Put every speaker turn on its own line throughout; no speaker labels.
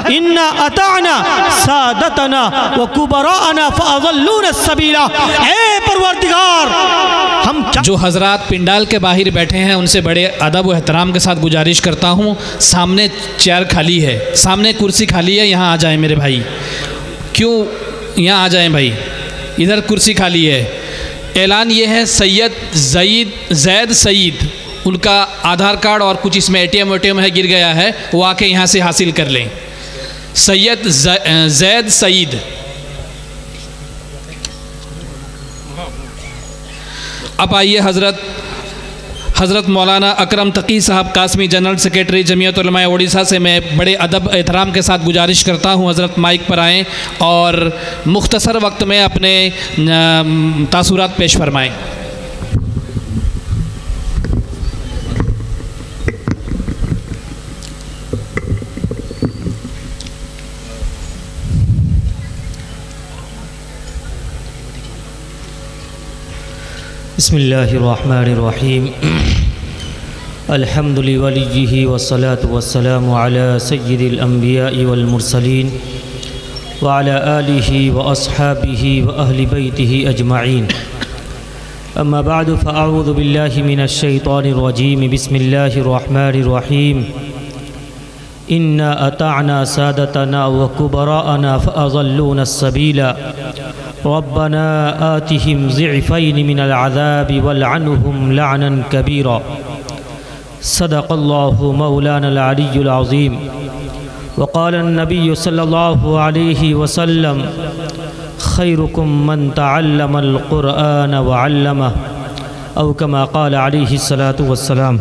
इन्ना अताना सादतना व कुबराना फअज़ल्लूना सबीला। ऐ परवरदिगार, हम
जो हजरात पिंडाल के बाहर बैठे हैं उनसे बड़े अदब व एहतराम के साथ गुजारिश करता हूँ, सामने चेयर खाली है, सामने कुर्सी खाली है, यहाँ आ जाएं मेरे भाई। क्यों यहाँ आ जाएं भाई, इधर कुर्सी खाली है। ऐलान ये है, सैयद जैद सईद, उनका आधार कार्ड और कुछ इसमें ATM है गिर गया है, वो आके यहाँ से हासिल कर लें। सैयद जैद सईद। अब आइए हज़रत मौलाना अकरम तकी साहब कासमी, जनरल सेक्रेटरी जमीयत उलमाए उड़ीसा से मैं बड़े अदब एहतराम के साथ गुजारिश करता हूँ हज़रत माइक पर आएँ और मुख्तसर वक्त में अपने तासुरात पेश फरमाएँ।
बिस्मिल्लाहिर्रहमानिर्रहीम। अल्हम्दुलिल्लाहि वलिय्यिही वस्सलातु वस्सलामु अला सय्यिदिल अंबिया'i वल मुरसलीन व अला आलिहि व अस्हाबिहि व अहलि बैतिहि अजमईन। अम्मा बअदु फ़अऊज़ु बिल्लाहि मिनश शैतानिर रजीम। बिस्मिल्लाहिर्रहमानिर्रहीम। इन्ना अताअना सादतना व कुबराअना फ़अज़ल्लूना सबीला रब्बना आतिहिम ज़िअफ़ैन मिनल अज़ाबि वलअनहुम लअनन कबीरा। सदक़ल्लाहु मौलानल अलियुल अज़ीम। वक़ालन नबिय्यु सल्लल्लाहु अलैहि वसल्लम खैरुकुम मन तअल्लमल क़ुरआन व अल्लमह औ कमा क़ाल अलैहि सलातु वस्सलाम।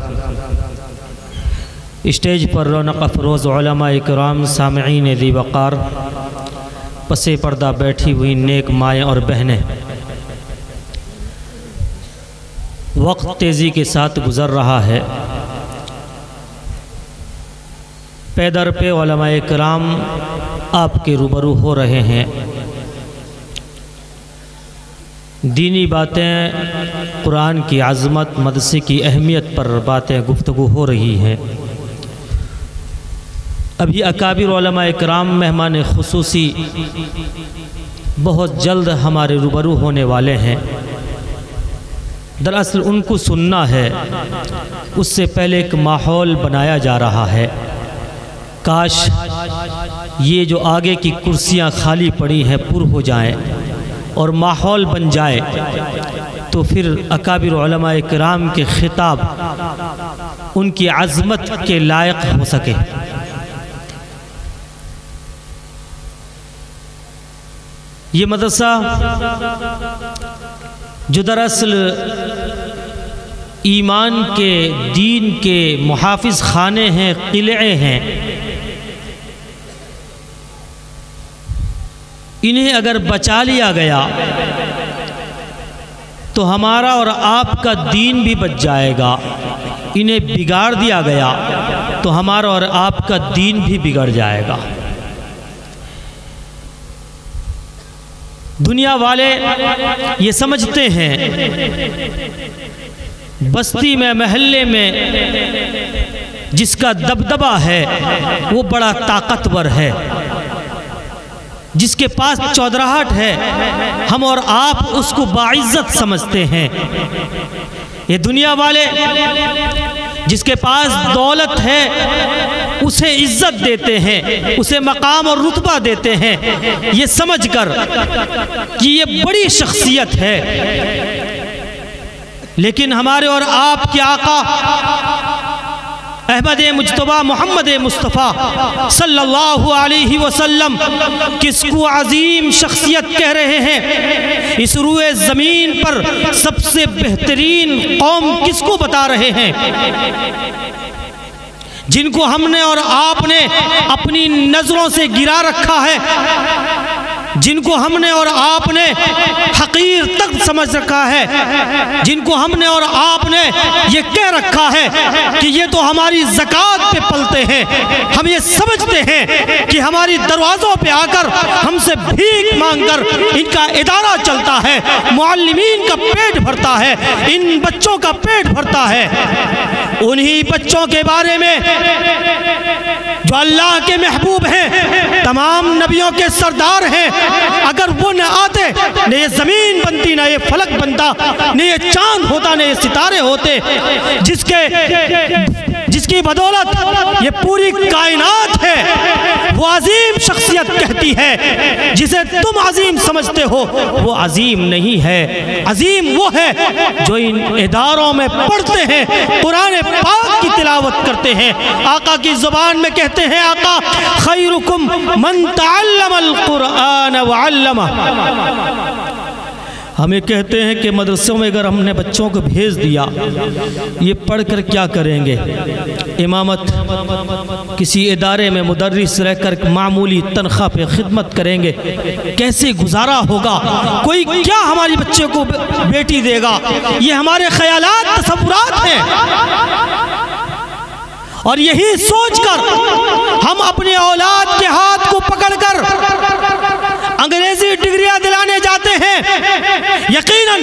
स्टेज पर रौनक अफरोज़ उलमा इकराम, सामईन ज़ी वक़ार, पसे पर्दा बैठी हुई नेक माएँ और बहनें, वक्त तेज़ी के साथ गुज़र रहा है। पैदर पे उलमाए किराम आपके रूबरू हो रहे हैं। दीनी बातें, कुरान की आज़मत, मदरसे की अहमियत पर बातें गुफ्तगू हो रही हैं। अभी अकाबिर उलमाए किराम मेहमान खुसूसी बहुत जल्द हमारे रूबरू होने वाले हैं। दरअसल उनको सुनना है, उससे पहले एक माहौल बनाया जा रहा है। काश ये जो आगे की कुर्सियां खाली पड़ी हैं पुर हो जाएं और माहौल बन जाए, तो फिर अकाबिर उलमाए किराम के खिताब उनकी अज़मत के लायक हो सके। ये मदरसा जो दरअसल ईमान के, दीन के मुहाफिज खाने हैं, किले हैं, इन्हें अगर बचा लिया गया तो हमारा और आपका दीन भी बच जाएगा। इन्हें बिगाड़ दिया गया तो हमारा और आपका दीन भी बिगड़ जाएगा। दुनिया वाले ये समझते हैं बस्ती में, महल्ले में जिसका दबदबा है वो बड़ा ताकतवर है, जिसके पास चौधराहट है, हम और आप उसको बाइज्जत समझते हैं। ये दुनिया वाले जिसके पास दौलत है उसे इज्जत देते हैं, उसे मकाम और रुतबा देते हैं, ये समझकर कि ये बड़ी शख्सियत है। लेकिन हमारे और आपके आका अहमद मुज्तबा मोहम्मद मुस्तफ़ा सल्लल्लाहु अलैहि वसल्लम किसको अजीम शख्सियत कह रहे हैं? इस रूए ज़मीन पर सबसे बेहतरीन कौम किसको बता रहे हैं? जिनको हमने और आपने अपनी नज़रों से गिरा रखा है, जिनको हमने और आपने हकीर तक समझ रखा है, जिनको हमने और आपने ये कह रखा है कि ये तो हमारी ज़कात पे पलते हैं, हम ये समझते हैं कि हमारी दरवाज़ों पे आकर हमसे भीख मांगकर इनका इदारा चलता है, मुअल्लिमीन का पेट भरता है, इन बच्चों का पेट भरता है। उन्हीं बच्चों के बारे में जो अल्लाह के महबूब हैं, तमाम नबियों के सरदार हैं। अगर वो न आते न ये ज़मीन बनती, न ये फलक बनता, न ये चांद होता, न ये सितारे होते, जिसकी बदौलत ये पूरी कायनात है। वो अजीम शख्सियत कहती है, जिसे तुम अजीम समझते हो वो अजीम नहीं है। अजीम वो है जो इन इदारों में पढ़ते हैं, कुरान पाक की तिलावत करते हैं, आका की ज़ुबान में कहते हैं, आका खैरुकुम मन तअल्लमल कुरान व अल्लमा। हमें कहते हैं कि मदरसों में अगर हमने बच्चों को भेज दिया, ये पढ़कर क्या करेंगे? इमामत किसी इदारे में मुदर्रिस रहकर मामूली तनख्वाह पे खिदमत करेंगे, कैसे गुजारा होगा? कोई क्या हमारी बच्चे को बेटी देगा? ये हमारे ख्यालात, तसव्वुरात हैं। और यही सोचकर हम अपने औलाद के हाथ को पकड़कर अंग्रेजी डिग्रियां दिलाने जाते हैं। यकीनन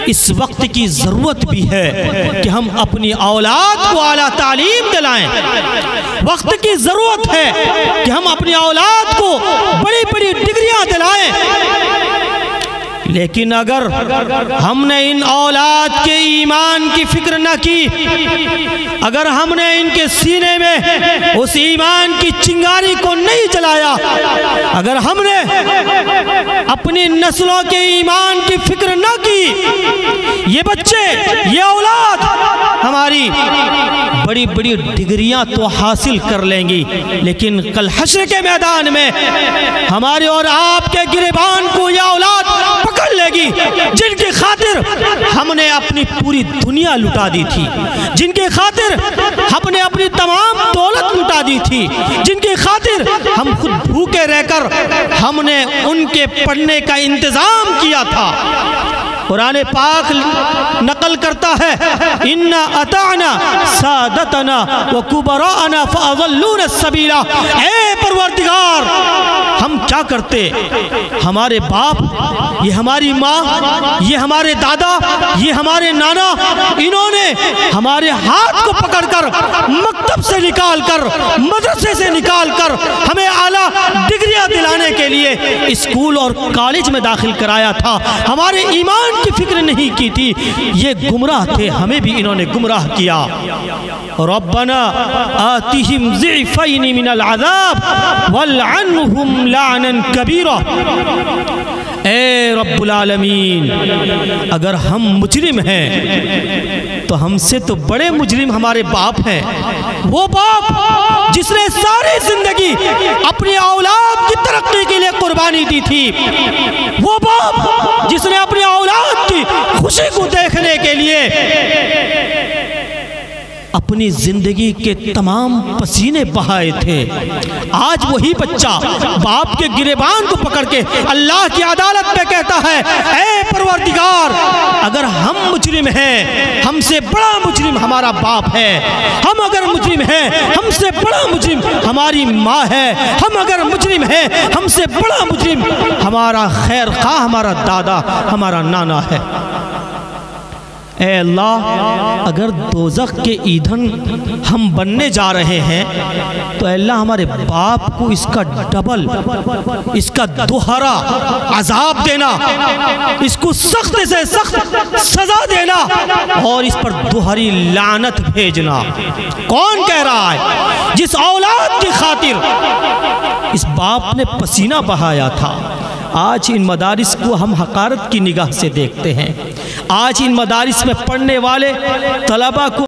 इस वक्त की जरूरत भी है कि हम अपनी औलाद को आला तालीम दिलाएं। वक्त की जरूरत है कि हम अपनी औलाद को बड़ी बड़ी डिग्रियां दिलाएं। लेकिन अगर हमने इन औलाद के ईमान की फिक्र न की, अगर हमने इनके सीने में उस ईमान की चिंगारी को नहीं जलाया, अगर हमने अपनी नस्लों के ईमान की फिक्र न की, ये बच्चे, ये औलाद हमारी बड़ी बड़ी डिग्रियां तो हासिल कर लेंगी, लेकिन कल हश्र के मैदान में हमारे और आपके गिरेबान को यह औलाद पकड़ लेगी, जिनकी खातिर हमने अपनी पूरी दुनिया लुटा दी थी, जिनकी खातिर हमने अपनी तमाम दौलत लुटा दी थी, जिनकी खातिर हम खुद भूखे रहकर हमने उनके पढ़ने का इंतजाम किया था। कुरान पाक नकल करता है, इन्ना अताना सादतना व कुबराना फअज़ल्लूना सबीला। ऐ परवरदिगार, हम क्या करते? हमारे बाप, ये हमारी माँ, ये हमारे दादा, ये हमारे नाना, इन्होंने हमारे हाथ को पकड़कर मकतब से निकालकर, मदरसे से निकालकर हमें आला डिग्रियां दिलाने के लिए स्कूल और कॉलेज में दाखिल कराया था। हमारे ईमान की फिक्र नहीं की थी। ये गुमराह थे, हमें भी इन्होंने गुमराह किया। रब्बना आतिहिम ज़िफ़ैनि मिनल अज़ाब वलअनहुम लानन कबीरा। ए रब्बुल आलमीन, अगर हम मुजरिम हैं तो हमसे तो बड़े मुजरिम हमारे बाप हैं। वो बाप जिसने सारी जिंदगी अपनी औलाद की तरक्की के लिए कुर्बानी दी थी, वो बाप जिसने अपनी औलाद की खुशी को देखने के लिए अपनी जिंदगी के तमाम पसीने बहाए थे, आज वही बच्चा बाप के गिरेबान को पकड़ के अल्लाह की अदालत में कहता है, ऐ परवरदिगार, अगर हम मुजरिम हैं, हमसे बड़ा मुजरिम हमारा बाप है। हम अगर मुजरिम हैं, हमसे बड़ा मुजरिम हमारी माँ है। हम अगर मुजरिम हैं, हमसे बड़ा मुजरिम हमारा खैर खा, हमारा दादा, हमारा नाना है। ऐ अल्लाह, अगर दोज़ख के ईंधन हम बनने जा रहे हैं तो अल्लाह हमारे बाप को इसका डबल, इसका दोहरा अजाब देना, इसको सख्त से सख्त सजा देना और इस पर दोहरी लानत भेजना। कौन कह रहा है? जिस औलाद की खातिर इस बाप ने पसीना बहाया था। आज इन मदारिस को हम हकारत की निगाह से देखते हैं। आज इन मदारिस में पढ़ने वाले तलबा को